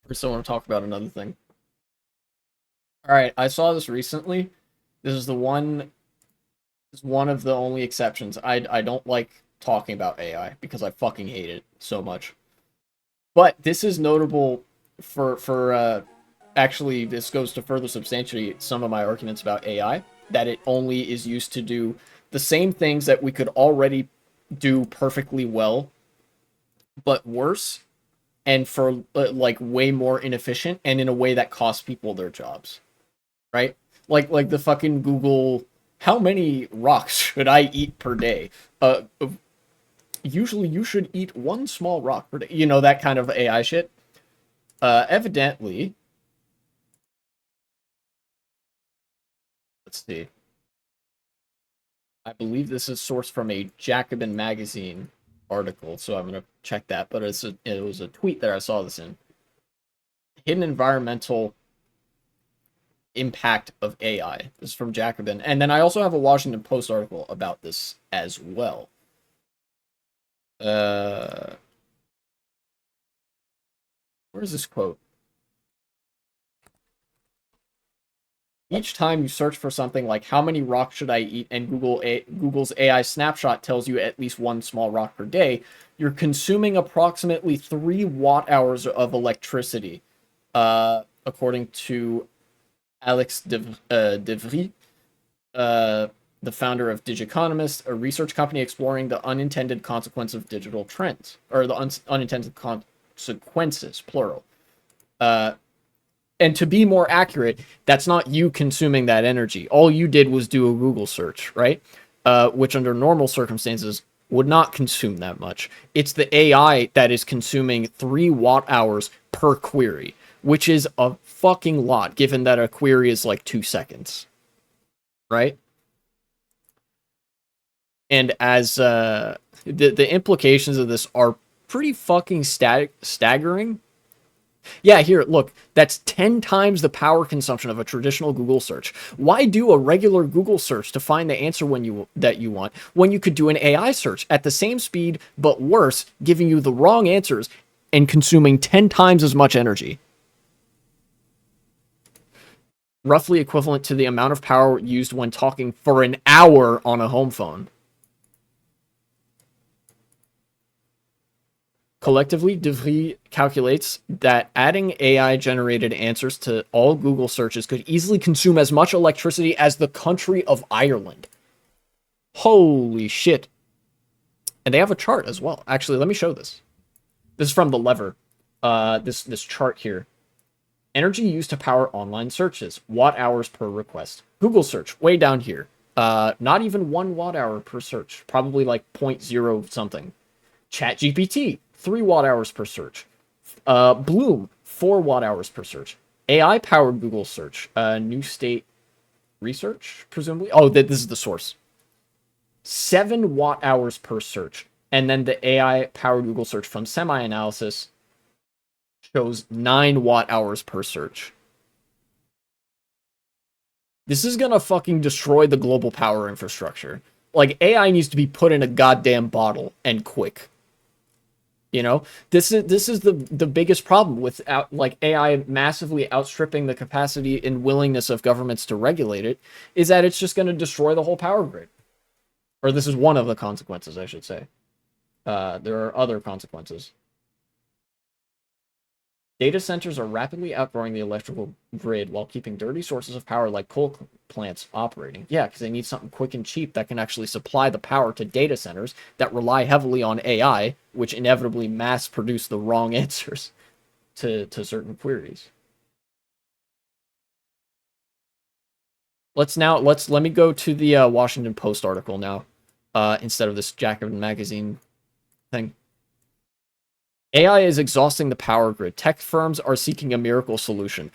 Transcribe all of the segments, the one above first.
I still want to talk about another thing. All right, I saw this recently. This is the one. Is one of the only exceptions. I don't like talking about AI because I fucking hate it so much. But this is notable for actually this goes to further substantiate some of my arguments about AI, that it only is used to do the same things that we could already do perfectly well, but worse, and for like way more inefficient and in a way that costs people their jobs, right? Like the fucking Google, how many rocks should I eat per day? Usually you should eat one small rock per day. You know, that kind of AI shit. Evidently, let's see. I believe this is sourced from a Jacobin magazine article, so I'm gonna check that. But it was a tweet that I saw this in. Hidden environmental impact of AI. This is from Jacobin, and then I also have a Washington Post article about this as well. Uh, where's this quote? Each time you search for something like how many rocks should I eat, and Google's AI snapshot tells you at least one small rock per day, you're consuming approximately 3 watt hours of electricity, according to Alex DeVry, the founder of Digiconomist, a research company exploring the unintended consequence of digital trends, or the unintended consequences, plural. And to be more accurate, that's not you consuming that energy. All you did was do a Google search, right? Which under normal circumstances would not consume that much. It's the AI that is consuming 3 watt hours per query, which is a fucking lot given that a query is like 2 seconds, right? And as the implications of this are pretty fucking staggering. Yeah, here, look, that's 10 times the power consumption of a traditional Google search. Why do a regular Google search to find the answer that you want when you could do an AI search at the same speed but worse, giving you the wrong answers and consuming 10 times as much energy? Roughly equivalent to the amount of power used when talking for an hour on a home phone. Collectively, DeVry calculates that adding AI-generated answers to all Google searches could easily consume as much electricity as the country of Ireland. Holy shit. And they have a chart as well. Actually, let me show this. This is from The Lever. This chart here. Energy used to power online searches. Watt hours per request. Google search, way down here. Not even 1 watt hour per search. Probably like 0.0 something. ChatGPT, 3 watt hours per search. Bloom, 4 watt hours per search. AI powered Google search. New State Research, presumably. Oh, this is the source. 7 watt hours per search. And then the AI powered Google search from Semi Analysis shows 9 watt hours per search. This is gonna fucking destroy the global power infrastructure. Like, AI needs to be put in a goddamn bottle and quick. You know, this is the biggest problem with like AI massively outstripping the capacity and willingness of governments to regulate it, is that it's just going to destroy the whole power grid. Or this is one of the consequences, I should say. There are other consequences. Data centers are rapidly outgrowing the electrical grid while keeping dirty sources of power like coal plants operating. Yeah, because they need something quick and cheap that can actually supply the power to data centers that rely heavily on AI, which inevitably mass produce the wrong answers to certain queries. Let me go to the Washington Post article now, instead of this Jacobin magazine thing. AI is exhausting the power grid. Tech firms are seeking a miracle solution.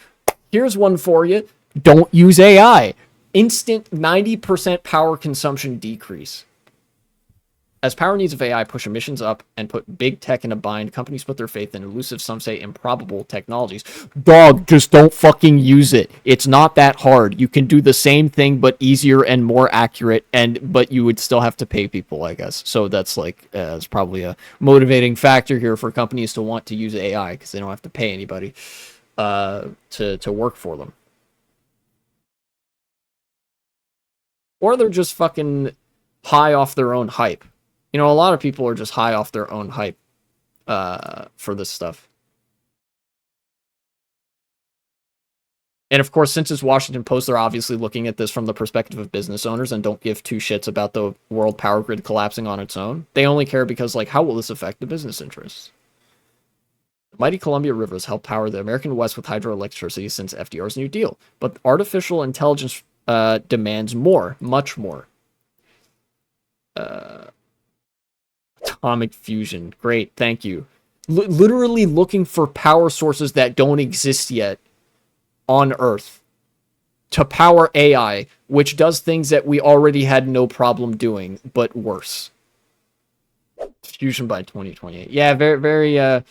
Here's one for you. Don't use AI. Instant 90% power consumption decrease. As power needs of AI push emissions up and put big tech in a bind, companies put their faith in elusive, some say improbable technologies. Dog, just don't fucking use it. It's not that hard. You can do the same thing but easier and more accurate, but you would still have to pay people, I guess. So that's like it's probably a motivating factor here for companies to want to use AI because they don't have to pay anybody to work for them. Or they're just fucking high off their own hype. You know, a lot of people are just high off their own hype for this stuff. And of course, since it's Washington Post, they're obviously looking at this from the perspective of business owners and don't give two shits about the world power grid collapsing on its own. They only care because, like, how will this affect the business interests? The mighty Columbia River has helped power the American West with hydroelectricity since FDR's New Deal. But artificial intelligence demands more, much more. Atomic fusion. Great, thank you. Literally looking for power sources that don't exist yet on Earth to power AI, which does things that we already had no problem doing, but worse. Fusion by 2028. Yeah, very, very,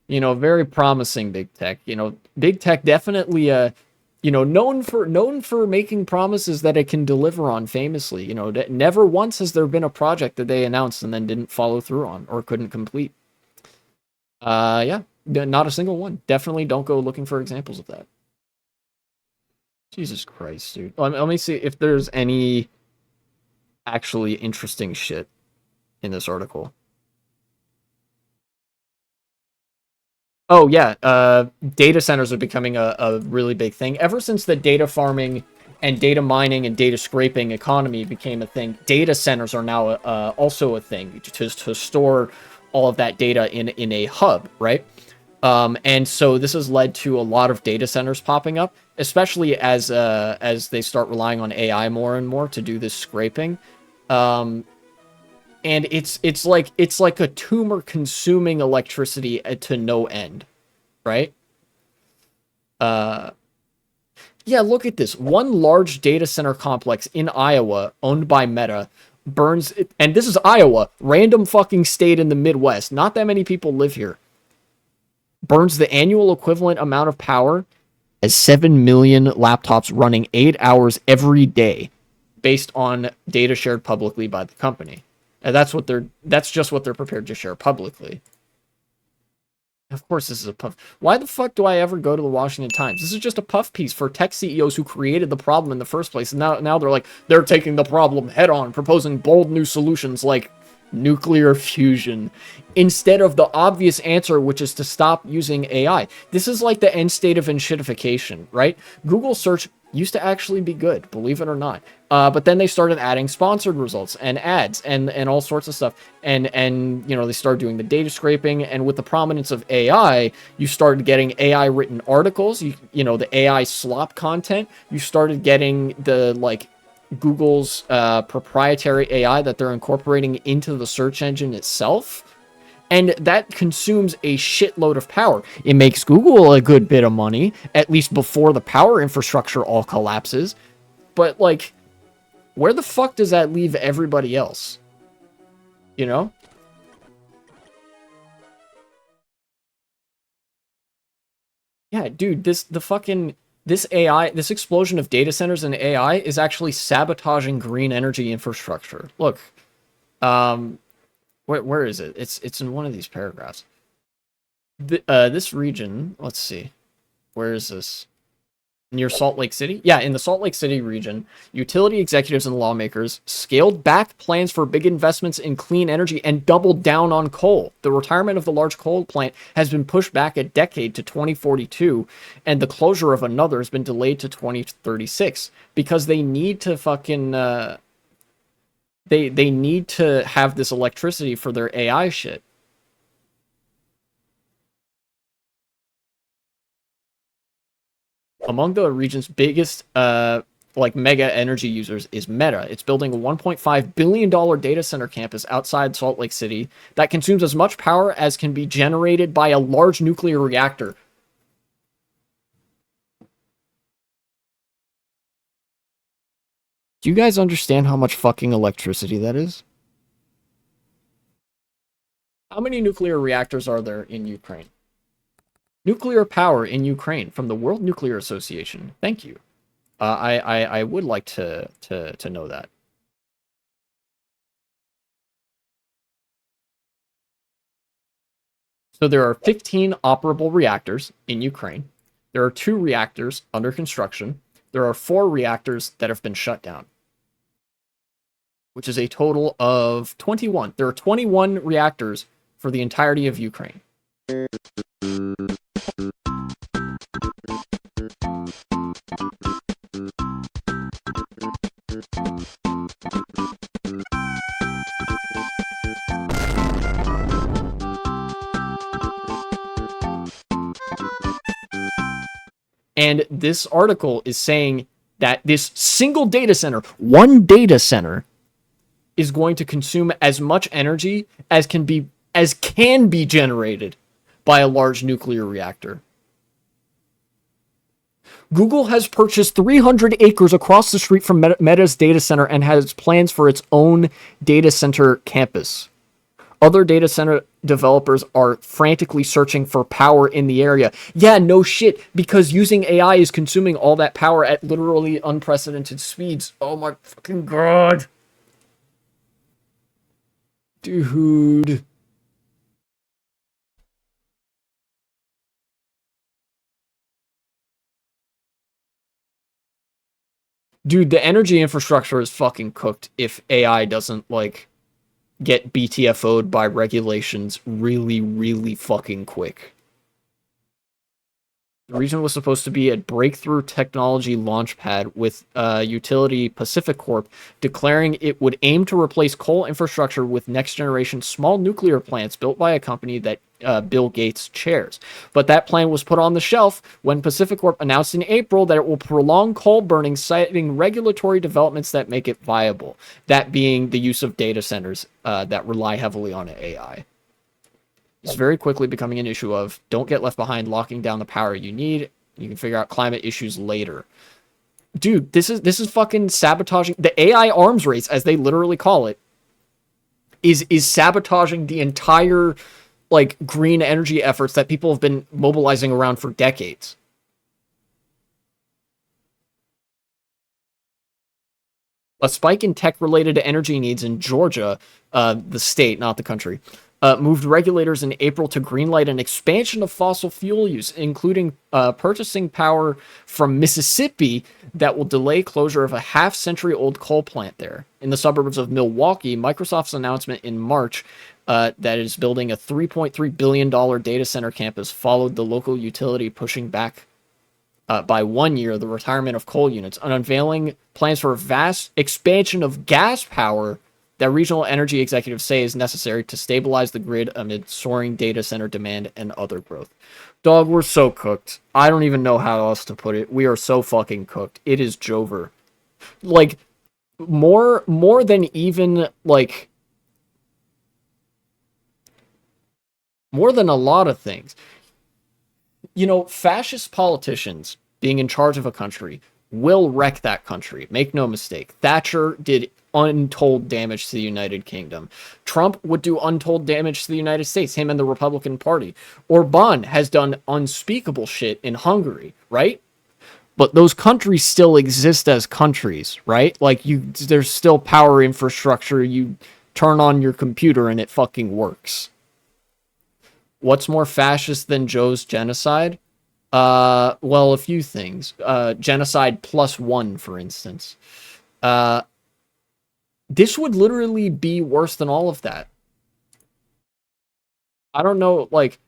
very promising big tech. Big tech definitely, known for making promises that it can deliver on famously. Never once has there been a project that they announced and then didn't follow through on or couldn't complete. Yeah, not a single one. Definitely don't go looking for examples of that. Jesus Christ, dude. Let me see if there's any actually interesting shit in this article. Oh, yeah. Data centers are becoming a really big thing. Ever since the data farming and data mining and data scraping economy became a thing, data centers are now also a thing to store all of that data in a hub, right? And so this has led to a lot of data centers popping up, especially as they start relying on AI more and more to do this scraping. And it's like a tumor consuming electricity to no end, right? Yeah, look at this. One large data center complex in Iowa, owned by Meta, burns, and this is Iowa, random fucking state in the Midwest. Not that many people live here. Burns the annual equivalent amount of power as 7 million laptops running 8 hours every day, based on data shared publicly by the company. And that's just what they're prepared to share publicly. Of course, this is a puff. Why the fuck do I ever go to the Washington Times? This is just a puff piece for tech CEOs who created the problem in the first place. And now they're like, they're taking the problem head on, proposing bold new solutions like nuclear fusion, instead of the obvious answer, which is to stop using AI. This is like the end state of enshittification, right? Google search used to actually be good, believe it or not. But then they started adding sponsored results and ads and all sorts of stuff. And they started doing the data scraping. And with the prominence of AI, you started getting AI written articles, the AI slop content. You started getting the Google's proprietary AI that they're incorporating into the search engine itself. And that consumes a shitload of power. It makes Google a good bit of money, at least before the power infrastructure all collapses. But, where the fuck does that leave everybody else? Yeah, dude, this AI, this explosion of data centers and AI is actually sabotaging green energy infrastructure. Look, where is it? It's in one of these paragraphs. This region, let's see. Where is this? Near Salt Lake City? Yeah, in the Salt Lake City region, utility executives and lawmakers scaled back plans for big investments in clean energy and doubled down on coal. The retirement of the large coal plant has been pushed back a decade to 2042, and the closure of another has been delayed to 2036 because they need to fucking they need to have this electricity for their AI shit. Among the region's biggest mega energy users is Meta. It's building a $1.5 billion data center campus outside Salt Lake City that consumes as much power as can be generated by a large nuclear reactor. Do you guys understand how much fucking electricity that is? How many nuclear reactors are there in Ukraine? Nuclear power in Ukraine from the World Nuclear Association. Thank you. I would like to know that. So there are 15 operable reactors in Ukraine. There are 2 reactors under construction. There are 4 reactors that have been shut down, which is a total of 21. There are 21 reactors for the entirety of Ukraine. And this article is saying that this single data center, one data center, is going to consume as much energy as can be generated by a large nuclear reactor. Google has purchased 300 acres across the street from Meta's data center and has plans for its own data center campus. Other data center developers are frantically searching for power in the area. Yeah, no shit, because using AI is consuming all that power at literally unprecedented speeds. Oh my fucking god. Dude. Dude, the energy infrastructure is fucking cooked if AI doesn't, like, get BTFO'd by regulations really, really fucking quick. The region was supposed to be a breakthrough technology launchpad with utility Pacific Corp declaring it would aim to replace coal infrastructure with next-generation small nuclear plants built by a company that Bill Gates chairs. But that plan was put on the shelf when Pacific Corp announced in April that it will prolong coal burning, citing regulatory developments that make it viable. That being the use of data centers that rely heavily on AI. It's very quickly becoming an issue of don't get left behind locking down the power you need. You can figure out climate issues later. Dude, this is fucking sabotaging the AI arms race, as they literally call it, is sabotaging the entire like green energy efforts that people have been mobilizing around for decades. A spike in tech-related energy needs in Georgia, the state, not the country, moved regulators in April to greenlight an expansion of fossil fuel use, including purchasing power from Mississippi that will delay closure of a half-century-old coal plant there. In the suburbs of Milwaukee, Microsoft's announcement in March that is building a $3.3 billion data center campus followed the local utility pushing back by 1 year the retirement of coal units and unveiling plans for a vast expansion of gas power that regional energy executives say is necessary to stabilize the grid amid soaring data center demand and other growth. Dog, we're so cooked. I don't even know how else to put it. We are so fucking cooked. It is Jover. Like, more than even, like, more than a lot of things. You know, fascist politicians being in charge of a country will wreck that country. Make no mistake. Thatcher did untold damage to the United Kingdom. Trump would do untold damage to the United States, him and the Republican Party. Orban has done unspeakable shit in Hungary, right? But those countries still exist as countries, right? Like, there's still power infrastructure. You turn on your computer and it fucking works. What's more fascist than Joe's genocide? Well, a few things. Genocide +1, for instance. This would literally be worse than all of that. I don't know, like,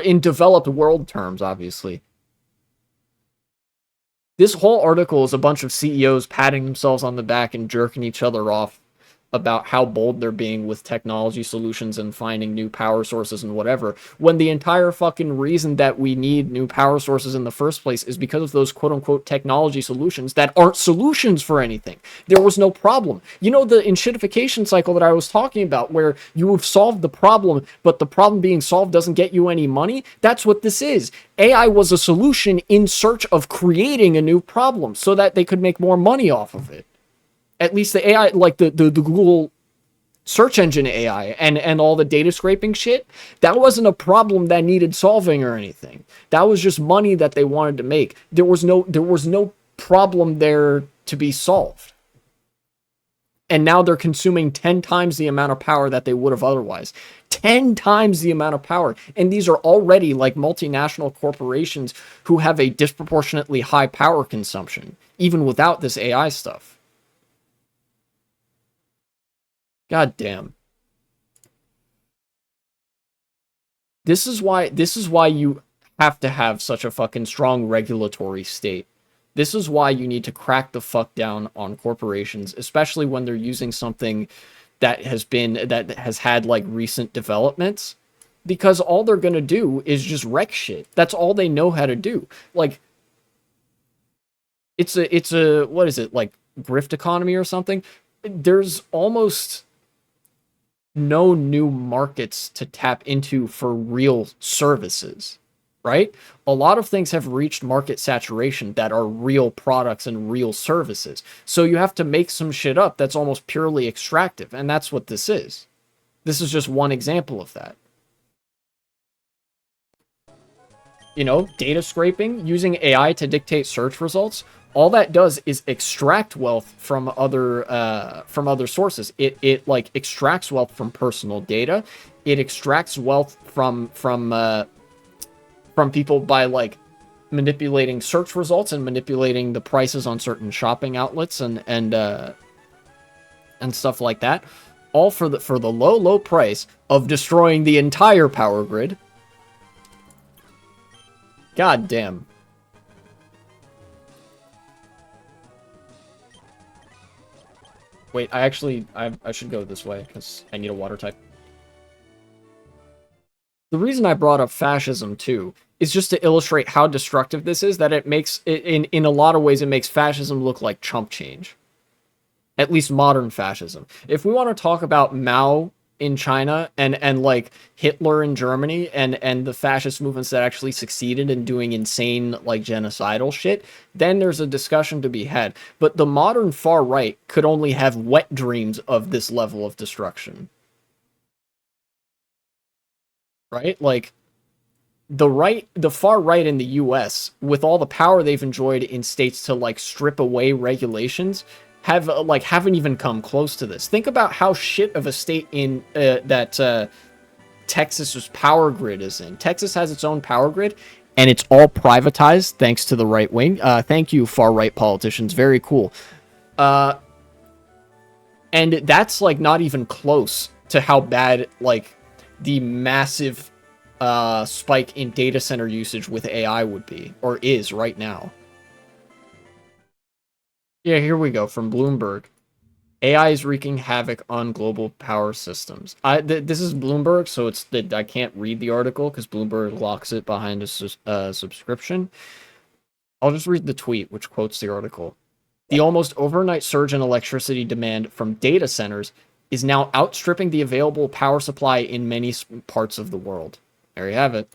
in developed world terms, obviously. This whole article is a bunch of CEOs patting themselves on the back and jerking each other off about how bold they're being with technology solutions and finding new power sources and whatever, when the entire fucking reason that we need new power sources in the first place is because of those quote-unquote technology solutions that aren't solutions for anything. There was no problem. You know, the enshittification cycle that I was talking about, where you have solved the problem, but the problem being solved doesn't get you any money? That's what this is. AI was a solution in search of creating a new problem so that they could make more money off of it. At least the AI, like the Google search engine AI and all the data scraping shit, that wasn't a problem that needed solving or anything. That was just money that they wanted to make. There was no problem there to be solved. And now they're consuming 10 times the amount of power that they would have otherwise. 10 times the amount of power. And these are already like multinational corporations who have a disproportionately high power consumption, even without this AI stuff. God damn. This is why you have to have such a fucking strong regulatory state. This is why you need to crack the fuck down on corporations, especially when they're using something that has had like recent developments, because all they're going to do is just wreck shit. That's all they know how to do. Like it's a what is it, like grift economy or something? There's almost no new markets to tap into for real services, right? A lot of things have reached market saturation that are real products and real services. So you have to make some shit up that's almost purely extractive, and that's what this is. This is just one example of that. You know, data scraping, using AI to dictate search results, all that does is extract wealth from other sources. It like extracts wealth from personal data. It extracts wealth from people by like manipulating search results and manipulating the prices on certain shopping outlets and stuff like that. All for the low price of destroying the entire power grid. God damn. Wait, I should go this way because I need a water type. The reason I brought up fascism too is just to illustrate how destructive this is, that it makes it, in a lot of ways it makes fascism look like chump change. At least modern fascism. If we want to talk about Mao in China and like Hitler in Germany and the fascist movements that actually succeeded in doing insane like genocidal shit, then there's a discussion to be had. But the modern far right could only have wet dreams of this level of destruction. Right? Like the far right in the US, with all the power they've enjoyed in states to like strip away regulations, haven't even come close to this. Think about how shit of a state in that Texas's power grid is in. Texas has its own power grid, and it's all privatized thanks to the right wing. Thank you, far right politicians. Very cool. And that's like not even close to how bad like the massive spike in data center usage with AI would be, or is right now. Yeah, here we go from Bloomberg. AI is wreaking havoc on global power systems. This is Bloomberg, so I can't read the article because Bloomberg locks it behind a subscription. I'll just read the tweet, which quotes the article. The almost overnight surge in electricity demand from data centers is now outstripping the available power supply in many parts of the world. There you have it.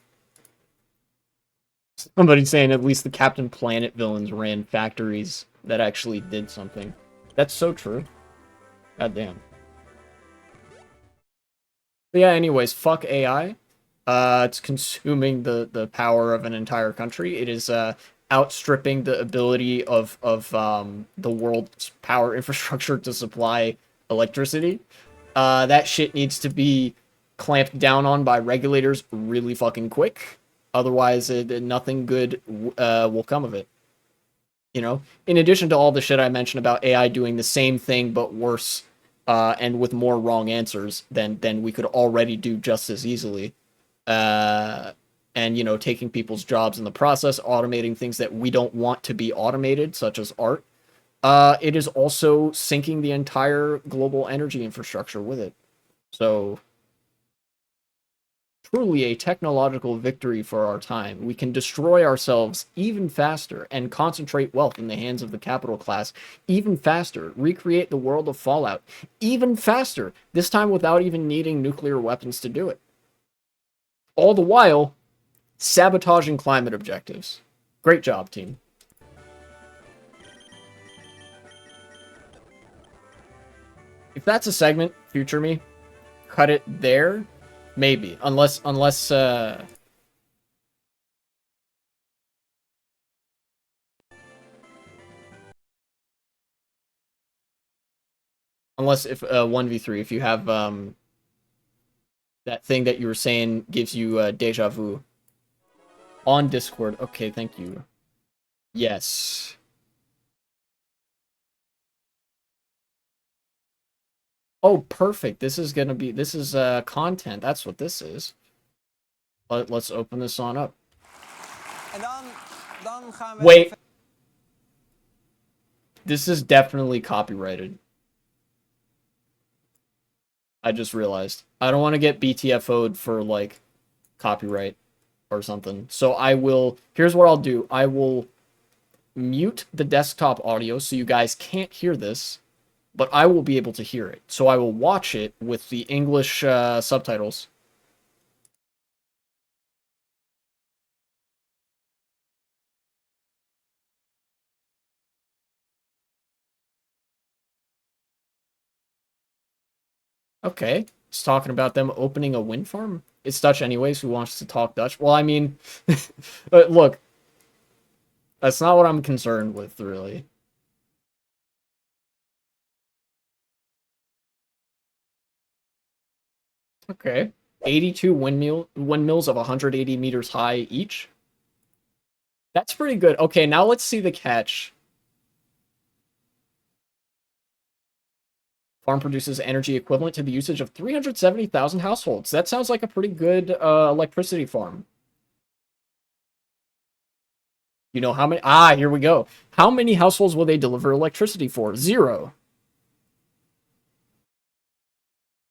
Somebody's saying at least the Captain Planet villains ran factories that actually did something. That's so true. God damn. But yeah, anyways, fuck AI. It's consuming the power of an entire country. It is outstripping the ability of the world's power infrastructure to supply electricity. That shit needs to be clamped down on by regulators really fucking quick. Otherwise, nothing good will come of it. You know, in addition to all the shit I mentioned about AI doing the same thing but worse, and with more wrong answers than we could already do just as easily, and you know, taking people's jobs in the process, automating things that we don't want to be automated, such as art. It is also sinking the entire global energy infrastructure with it. So truly a technological victory for our time. We can destroy ourselves even faster and concentrate wealth in the hands of the capital class even faster, recreate the world of Fallout even faster, this time without even needing nuclear weapons to do it. All the while, sabotaging climate objectives. Great job, team. If that's a segment, future me, cut it there, maybe. Unless if 1v3, if you have that thing that you were saying gives you deja vu on Discord. Okay, thank you. Yes. Oh, perfect. This is content. That's what this is. Let's open this on up. Wait. This is definitely copyrighted. I just realized. I don't want to get BTFO'd for, like, copyright or something. So here's what I'll do. I will mute the desktop audio so you guys can't hear this, but I will be able to hear it. So I will watch it with the English subtitles. Okay. It's talking about them opening a wind farm. It's Dutch anyways. Who wants to talk Dutch? Well, I mean, look, that's not what I'm concerned with, really. Okay. 82 windmills of 180 meters high each. That's pretty good. Okay, now let's see the catch. Farm produces energy equivalent to the usage of 370,000 households. That sounds like a pretty good electricity farm. You know how many? Ah, here we go. How many households will they deliver electricity for? 0.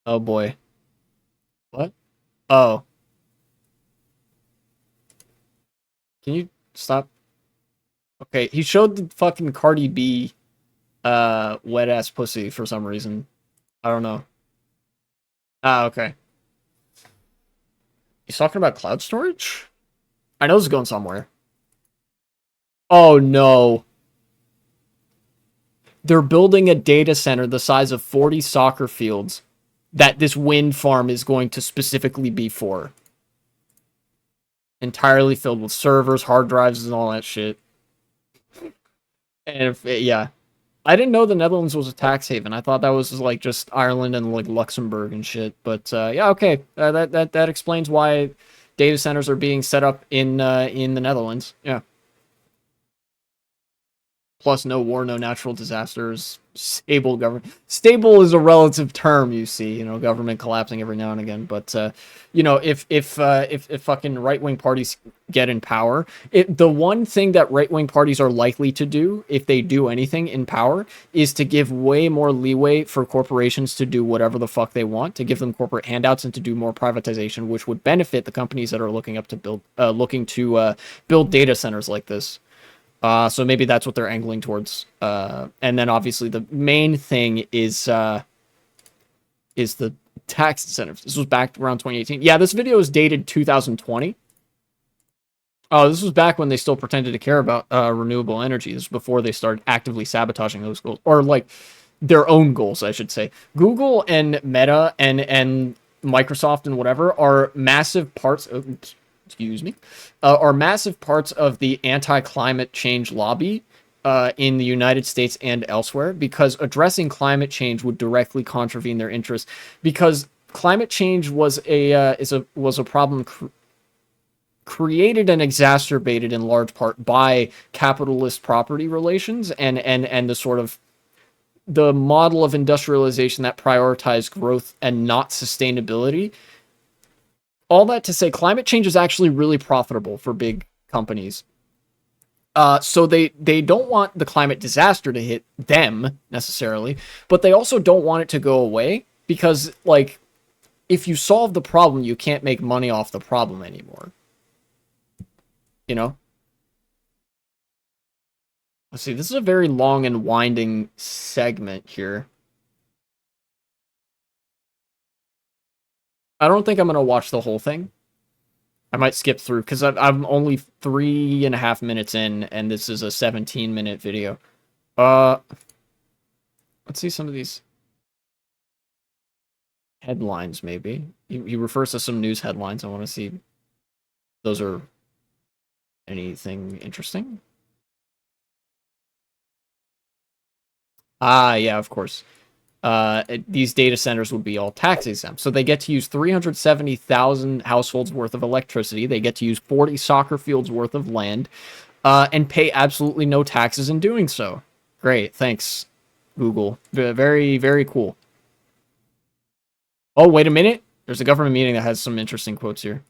Oh boy. What? Oh. Can you stop? Okay, he showed the fucking Cardi B wet ass pussy for some reason. I don't know. Ah, okay. He's talking about cloud storage? I know this is going somewhere. Oh no. They're building a data center the size of 40 soccer fields that this wind farm is going to specifically be for. Entirely filled with servers, hard drives, and all that shit. And yeah. I didn't know the Netherlands was a tax haven. I thought that was like just Ireland and like Luxembourg and shit. But yeah, okay. That explains why data centers are being set up in the Netherlands. Yeah. Plus, no war, no natural disasters, stable government. Stable is a relative term, you see. You know, government collapsing every now and again. But you know, if fucking right wing parties get in power, the one thing that right wing parties are likely to do, if they do anything in power, is to give way more leeway for corporations to do whatever the fuck they want, to give them corporate handouts and to do more privatization, which would benefit the companies that are looking to build data centers like this. So maybe that's what they're angling towards. And then obviously the main thing is the tax incentives. This was back around 2018. Yeah, this video is dated 2020. Oh, this was back when they still pretended to care about renewable energy. This was before they started actively sabotaging those goals, or like their own goals, I should say. Google and Meta and Microsoft and whatever are massive parts of, excuse me, are massive parts of the anti-climate change lobby in the United States and elsewhere, because addressing climate change would directly contravene their interests, because climate change was a problem created and exacerbated in large part by capitalist property relations and the sort of the model of industrialization that prioritized growth and not sustainability. All that to say, climate change is actually really profitable for big companies. So they don't want the climate disaster to hit them necessarily, but they also don't want it to go away, because like if you solve the problem, you can't make money off the problem anymore. You know? Let's see, this is a very long and winding segment here. I don't think I'm gonna watch the whole thing. I might skip through because I'm only 3.5 minutes in, and this is a 17-minute video. Let's see some of these. headlines, maybe. He refers to some news headlines. I want to see if those are anything interesting. Ah, yeah, of course. These data centers would be all tax exempt. So they get to use 370,000 households worth of electricity. They get to use 40 soccer fields worth of land and pay absolutely no taxes in doing so. Great. Thanks, Google. Very, very cool. Oh, wait a minute. There's a government meeting that has some interesting quotes here.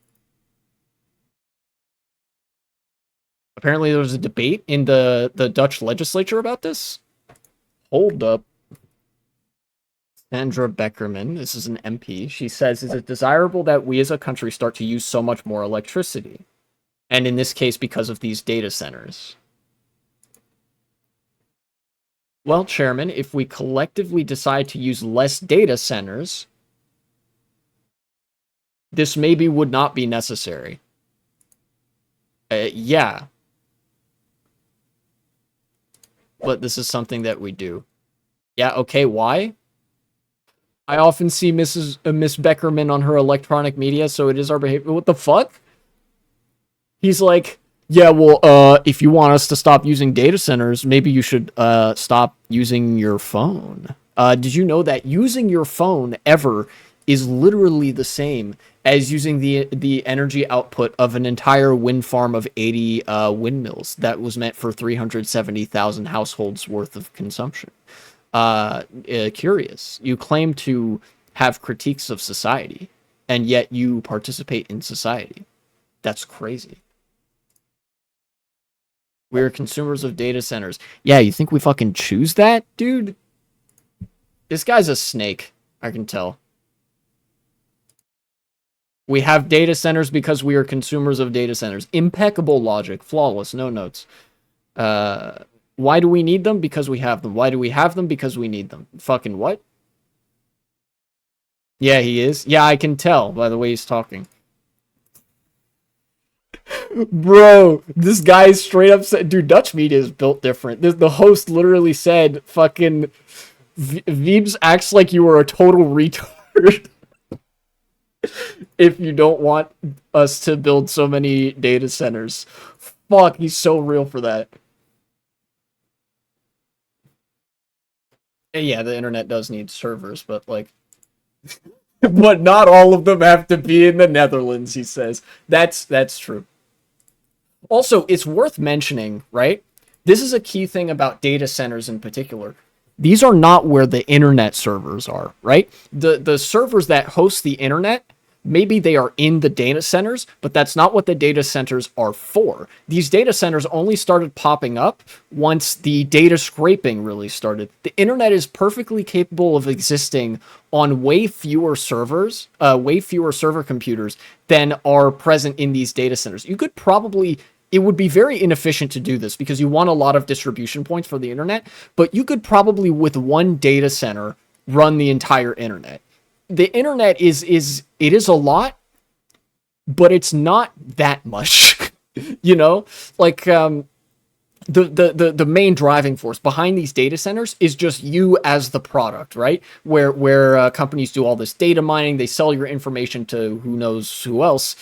Apparently there was a debate in the Dutch legislature about this. Hold up. Sandra Beckerman, this is an MP. She says, is it desirable that we as a country start to use so much more electricity? And in this case, because of these data centers. Well, Chairman, if we collectively decide to use less data centers, this maybe would not be necessary. Yeah. But this is something that we do. Yeah, okay, why? I often see Miss Beckerman on her electronic media, so it is our behavior. What the fuck? He's like, yeah, well, if you want us to stop using data centers, maybe you should stop using your phone. Did you know that using your phone ever is literally the same as using the energy output of an entire wind farm of 80 windmills that was meant for 370,000 households worth of consumption? Curious. You claim to have critiques of society, and yet you participate in society. That's crazy. We're consumers of data centers. Yeah, you think we fucking choose that, dude? This guy's a snake, I can tell. We have data centers because we are consumers of data centers. Impeccable logic, flawless, no notes. Why do we need them? Because we have them. Why do we have them? Because we need them. Fucking what? Yeah, he is. Yeah, I can tell by the way he's talking. Bro, this guy straight up said, dude, Dutch media is built different. The host literally said, fucking, Veebs acts like you were a total retard if you don't want us to build so many data centers. Fuck, he's so real for that. And yeah, the internet does need servers, but like, but not all of them have to be in the Netherlands, he says. That's true. Also, it's worth mentioning, right? This is a key thing about data centers in particular. These are not where the internet servers are, right? The servers that host the internet, maybe they are in the data centers, but that's not what the data centers are for. These data centers only started popping up once the data scraping really started. The internet is perfectly capable of existing on way fewer servers, way fewer server computers than are present in these data centers. You could probably, it would be very inefficient to do this because you want a lot of distribution points for the internet, but you could probably with one data center run the entire internet. The internet is a lot, but it's not that much. You know, like the main driving force behind these data centers is just you as the product, right? Where companies do all this data mining, they sell your information to who knows who else.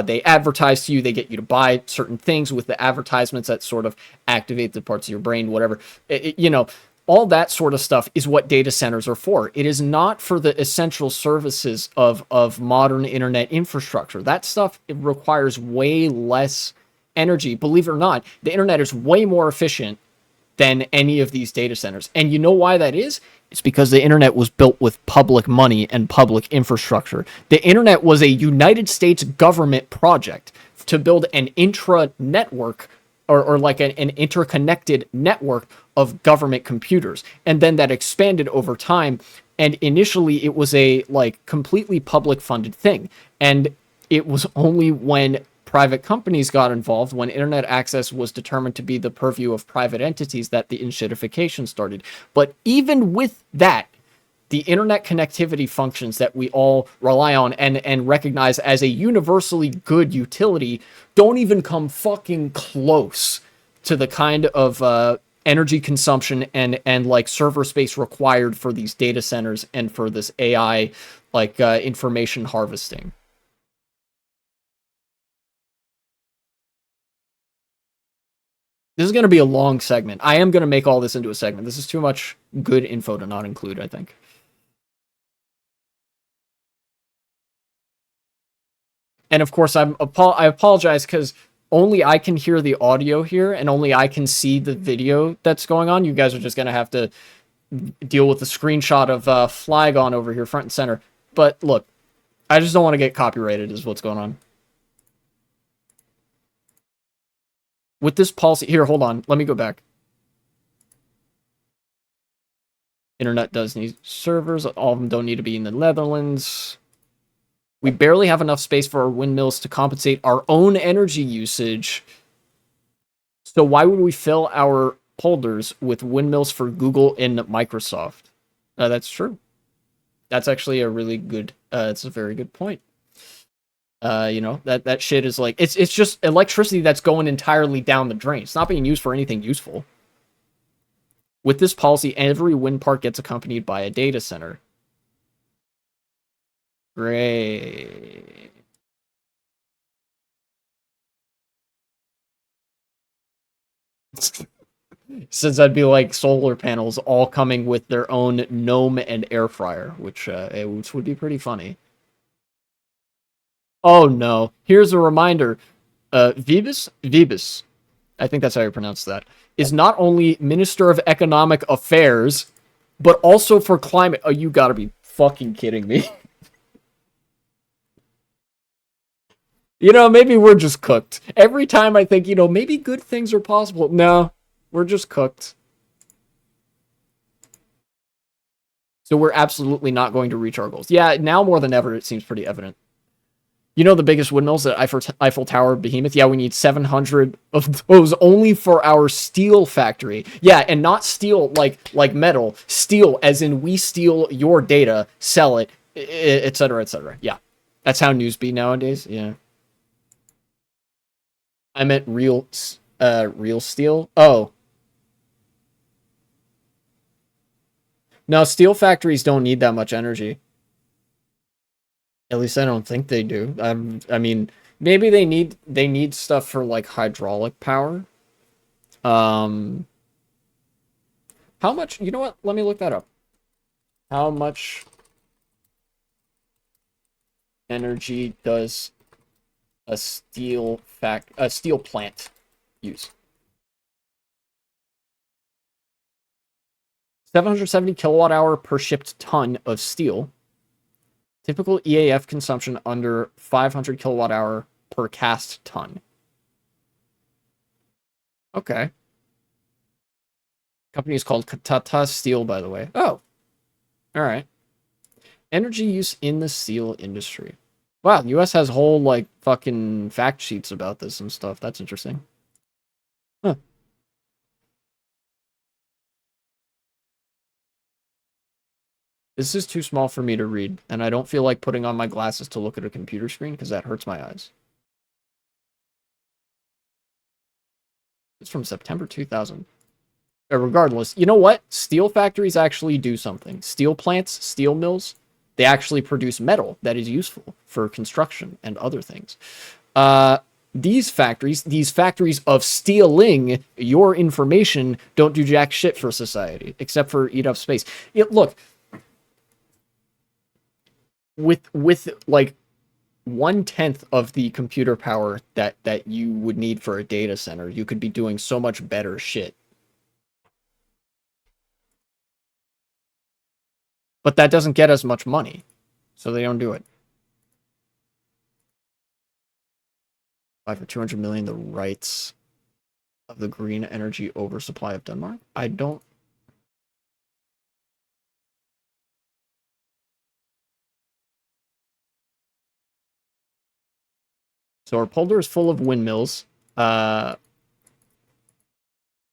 They advertise to you, they get you to buy certain things with the advertisements that sort of activate the parts of your brain, whatever. You know, all that sort of stuff is what data centers are for. It is not for the essential services of modern internet infrastructure. That stuff, it requires way less energy. Believe it or not, the internet is way more efficient than any of these data centers. And you know why that is? It's because the internet was built with public money and public infrastructure. The internet was a United States government project to build an intra-network or like an interconnected network of government computers. And then that expanded over time. And initially it was a like completely public funded thing. And it was only when private companies got involved, when internet access was determined to be the purview of private entities, that the enshittification started. But even with that, the internet connectivity functions that we all rely on and recognize as a universally good utility don't even come fucking close to the kind of energy consumption and like server space required for these data centers and for this AI like information harvesting. This is going to be a long segment. I am going to make all this into a segment. This is too much good info to not include, I think. And of course, I apologize because only I can hear the audio here and only I can see the video that's going on. You guys are just going to have to deal with the screenshot of Flygon over here front and center. But look, I just don't want to get copyrighted is what's going on. With this policy... Here, hold on. Let me go back. Internet does need servers. All of them don't need to be in the Netherlands. We barely have enough space for our windmills to compensate our own energy usage. So why would we fill our polders with windmills for Google and Microsoft? That's true. That's actually a really good... it's a very good point. You know, that shit is like... It's just electricity that's going entirely down the drain. It's not being used for anything useful. With this policy, every wind park gets accompanied by a data center. Great. Since that'd be like solar panels all coming with their own gnome and air fryer, which would be pretty funny. Oh no! Here's a reminder: Vibis, I think that's how you pronounce that, is not only Minister of Economic Affairs, but also for climate. Oh, you gotta be fucking kidding me! You know, maybe we're just cooked. Every time I think, you know, maybe good things are possible. No, we're just cooked. So we're absolutely not going to reach our goals. Yeah, now more than ever, it seems pretty evident. You know the biggest windmills at Eiffel Tower Behemoth? Yeah, we need 700 of those only for our steel factory. Yeah, and not steel like metal. Steel as in we steal your data, sell it, etc., etc. Yeah, that's how news be nowadays. Yeah. I meant real steel. Oh. No, steel factories don't need that much energy. At least I don't think they do. I mean, maybe they need stuff for like hydraulic power. How much? You know what? Let me look that up. How much energy does a steel plant use? 770 kilowatt hour per shipped ton of steel. Typical EAF consumption under 500 kilowatt hour per cast ton. Okay. Company is called Tata Steel, by the way. Oh. All right. Energy use in the steel industry. Wow, the US has whole, like, fucking fact sheets about this and stuff. That's interesting. Huh. This is too small for me to read, and I don't feel like putting on my glasses to look at a computer screen because that hurts my eyes. It's from September 2000. Regardless, you know what? Steel factories actually do something. Steel plants, steel mills, they actually produce metal that is useful for construction and other things. These factories of stealing your information don't do jack shit for society, except for eat up space. Look, with like 1/10 of the computer power that you would need for a data center, you could be doing so much better shit. But that doesn't get as much money, so they don't do it. Buy for 200 million the rights of the green energy oversupply of Denmark? I don't... So our polder is full of windmills.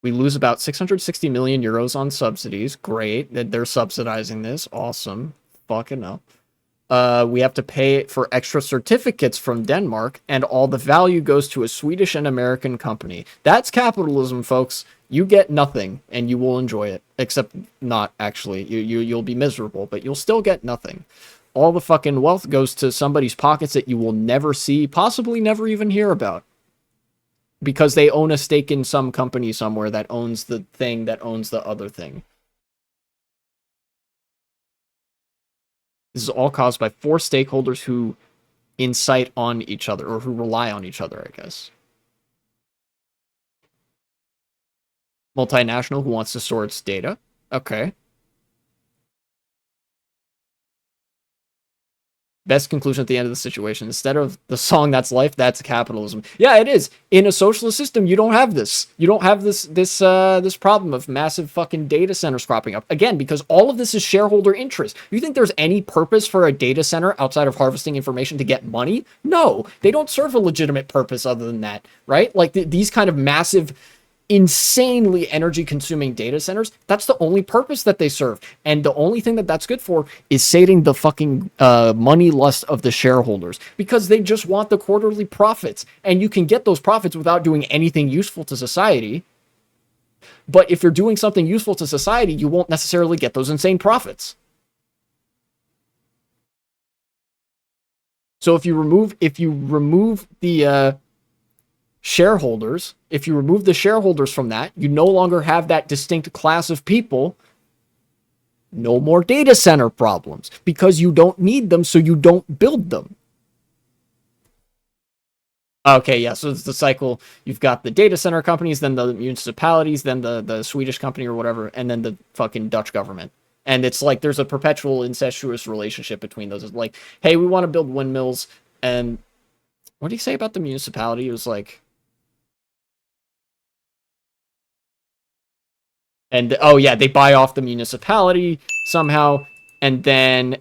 We lose about 660 million euros on subsidies. Great that they're subsidizing this. Awesome. Fucking up. We have to pay for extra certificates from Denmark, and all the value goes to a Swedish and American company. That's capitalism, folks. You get nothing, and you will enjoy it. Except not, actually. You'll be miserable, but you'll still get nothing. all the fucking wealth goes to somebody's pockets that you will never see, possibly never even hear about. Because they own a stake in some company somewhere that owns the thing that owns the other thing. This is all caused by four stakeholders who incite on each other, or who rely on each other, I guess. Multinational who wants to store its data. Okay. Best conclusion at the end of the situation. Instead of the song "That's Life," that's capitalism. Yeah, it is. In a socialist system, you don't have this. You don't have this problem of massive fucking data centers cropping up. Again, because all of this is shareholder interest. You think there's any purpose for a data center outside of harvesting information to get money? No, they don't serve a legitimate purpose other than that, right? Like these kind of massive, insanely energy consuming data centers, that's the only purpose that they serve, and the only thing that that's good for is sating the fucking money lust of the shareholders, because they just want the quarterly profits, and you can get those profits without doing anything useful to society. But if you're doing something useful to society, you won't necessarily get those insane profits. So if you remove the shareholders, if you remove the shareholders from that, you no longer have that distinct class of people. No more data center problems, because you don't need them, so you don't build them. Okay, yeah, so it's the cycle. You've got the data center companies, then the municipalities, then the Swedish company or whatever, and then the fucking Dutch government. And it's like there's a perpetual incestuous relationship between those. It's like, hey, we want to build windmills, and what do you say about the municipality? It was like, and oh yeah, they buy off the municipality somehow, and then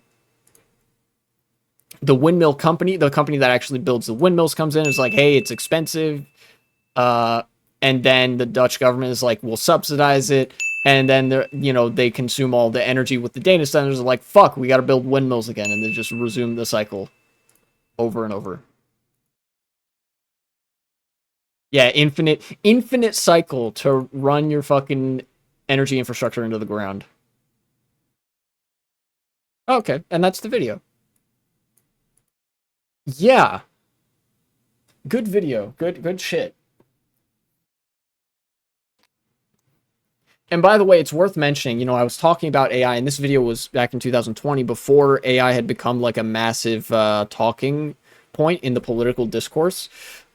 the windmill company, the company that actually builds the windmills, comes in and is like, hey, it's expensive. And then the Dutch government is like, we'll subsidize it. And then they consume all the energy with the data centers. Are like, fuck, we got to build windmills again, and they just resume the cycle over and over. Yeah, infinite cycle to run your fucking energy infrastructure into the ground. Okay, and that's the video. Yeah, good video, good shit. And by the way, it's worth mentioning, I was talking about AI, and this video was back in 2020, before AI had become like a massive talking point in the political discourse.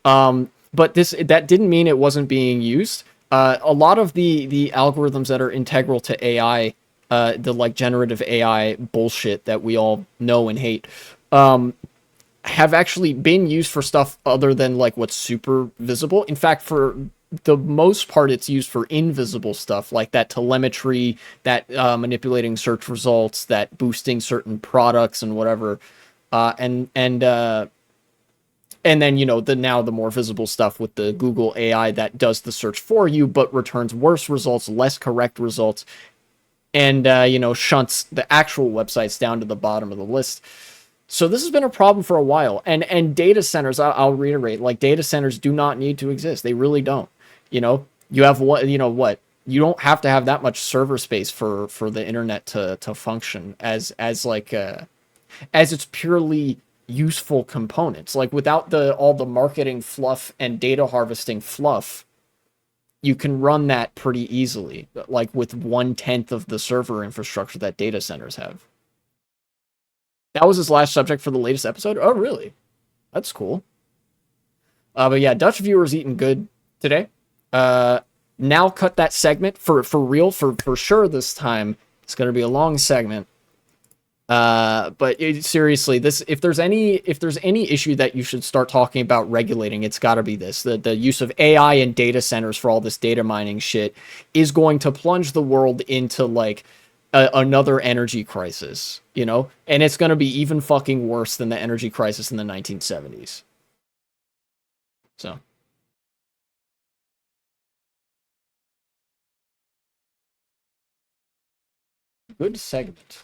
But that didn't mean it wasn't being used. A lot of the algorithms that are integral to AI, the like generative AI bullshit that we all know and hate, have actually been used for stuff other than like what's super visible. In fact, for the most part, it's used for invisible stuff like that telemetry, that manipulating search results, that boosting certain products and whatever. And then the more visible stuff with the Google AI that does the search for you but returns worse results, less correct results, and shunts the actual websites down to the bottom of the list. So this has been a problem for a while, and data centers, I'll reiterate, like, data centers do not need to exist. They really don't. You have what you don't have to have that much server space for the internet to function as its purely useful components. Like, without all the marketing fluff and data harvesting fluff, you can run that pretty easily, like with 1/10 of the server infrastructure that data centers have. That was his last subject for the latest episode. Oh, really? That's cool. But yeah, Dutch viewers eating good today. Now cut that segment for real, for sure this time. It's gonna be a long segment. But seriously, if there's any issue that you should start talking about regulating, it's got to be this. The use of AI and data centers for all this data mining shit is going to plunge the world into like another energy crisis, and it's going to be even fucking worse than the energy crisis in the 1970s. So. Good segment.